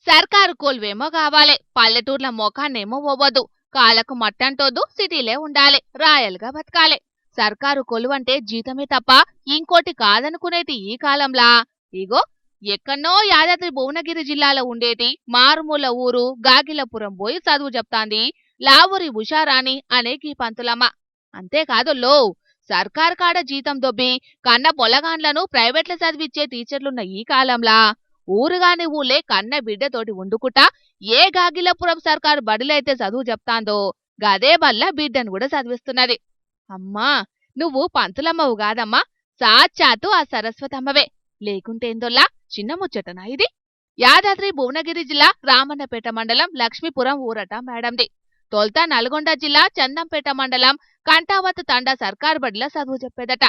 సర్కారు కొలువేమో కావాలి, పల్లెటూర్ల మొఖాన్నేమో పోవద్దు, కాళ్ళకు మట్టంటోద్దు, సిటీలే ఉండాలి, రాయల్గా బతకాలి. సర్కారు కొలువంటే జీతమే తప్ప ఇంకోటి కాదనుకునేటి ఈ కాలంలా ఇగో ఎక్కన్నో యాదాద్రి భువనగిరి జిల్లాలో ఉండేటి మారుమూల ఊరు గాగిలపురం పోయి చదువు చెప్తాంది లావురి ఉషారాణి అనే గీ పంతులమ్మ. అంతేకాదు సర్కార్ కాడ జీతం దొబ్బి కన్న పొలగాండ్లను ప్రైవేట్ల చదివిచ్చే టీచర్లున్న ఈ కాలంలా ఊరుగాని ఊళ్ళే కన్న బిడ్డతోటి వండుకుటా ఏ గాగిలపురం సర్కారు బడిలైతే చదువు చెప్తాందో గదే బల్ల బిడ్డను కూడా చదివిస్తున్నది. అమ్మా, నువ్వు పంతులమ్మవు కాదమ్మా, సాక్షాత్తు ఆ సరస్వతమ్మవే. లేకుంటేందోల్లా చిన్న ముచ్చటనా ఇది? యాదాద్రి భువనగిరి జిల్లా రామన్నపేట మండలం లక్ష్మీపురం ఊరట మేడంది. తొల్త నల్గొండ జిల్లా చందంపేట మండలం కంటావత్ తండా సర్కారు బడిలా చదువు చెప్పేదట.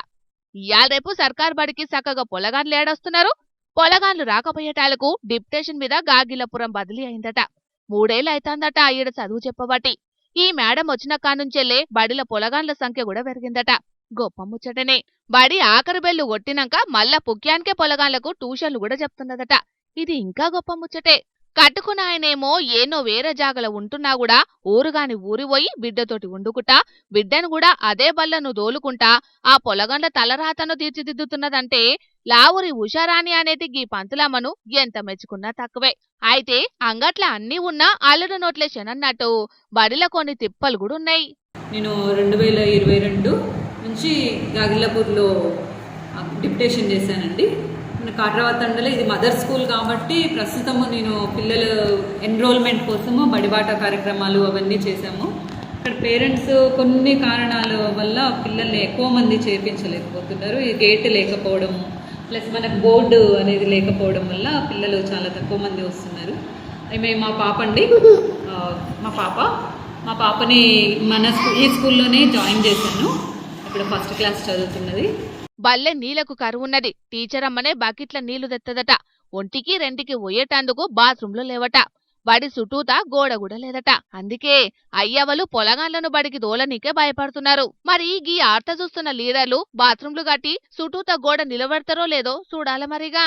ఇయాల రేపు సర్కారు బడికి చక్కగా పొలగాన్లు ఏడొస్తున్నారు. పొలగాన్లు రాకపోయేటాలకు డిప్టేషన్ మీద గాగిలపురం బదిలీ అయిందట. 3 ఏళ్ళు అయితాందట ఈడ చదువు చెప్పబట్టి. ఈ మేడం వచ్చిన కానుంచెల్లే బడిల పొలగాన్ల సంఖ్య కూడా పెరిగిందట. గొప్ప ముచ్చటనే. బడి ఆఖరి బెల్లు కొట్టినాక మళ్ళా పుక్యానికే పొలగాన్లకు ట్యూషన్లు కూడా చెప్తున్నదట. ఇది ఇంకా గొప్ప ముచ్చటే. కట్టుకున్న ఆయనేమో ఏనో వేరే జాగల ఉంటున్నా కూడా ఊరుగాని ఊరిపోయి బిడ్డతోటి వండుకుటా బిడ్డను కూడా అదే బల్లను దోలుకుంటా ఆ పొలగండ్ల తలరాతను తీర్చిదిద్దుతున్నదంటే లావురి ఉషారాణి అనేటి గీ పంతులమ్మను ఎంత మెచ్చుకున్నా తక్కువే. అయితే అంగట్ల అన్నీ ఉన్నా అల్లుడు నోట్లే శనన్నట్టు బడిలో కొన్ని తిప్పలు కూడా ఉన్నాయి. నేను 2022 నుంచి గాగిల్లపూర్లో డిప్యుటేషన్ చేశానండి. కాట్రావత్ తండలో ఇది మదర్ స్కూల్ కాబట్టి ప్రస్తుతము నేను పిల్లల ఎన్రోల్మెంట్ కోసము బడిబాట కార్యక్రమాలు అవన్నీ చేశాము. ఇక్కడ పేరెంట్స్ కొన్ని కారణాల వల్ల పిల్లల్ని ఎక్కువ మంది చేర్పించలేకపోతున్నారు. ఈ గేట్ లేకపోవడం ప్లస్ మనకు బోర్డు అనేది లేకపోవడం వల్ల పిల్లలు చాలా తక్కువ మంది వస్తున్నారు. మేము మా పాప అండి మా పాపని ఈ స్కూల్లోనే జాయిన్ చేశాను. ఇప్పుడు ఫస్ట్ క్లాస్ చదువుతున్నది. బల్లె నీళ్లకు కరువున్నది. టీచర్ అమ్మనే బకెట్ల నీళ్లు తెత్తదట. ఒంటికి రెంటికి పోయేటందుకు బాత్రూంలో లేవట. బడి చుట్టూతా గోడ కూడా లేదట. అందుకే అయ్యవలు పొలగాన్లను బడికి దోలనీకే భయపడుతున్నారు. మరి గీ ఆర్త చూస్తున్న లీడర్లు బాత్రూంలు కట్టి చుట్టూతా గోడ నిలబెడతారో లేదో చూడాల మరిగా.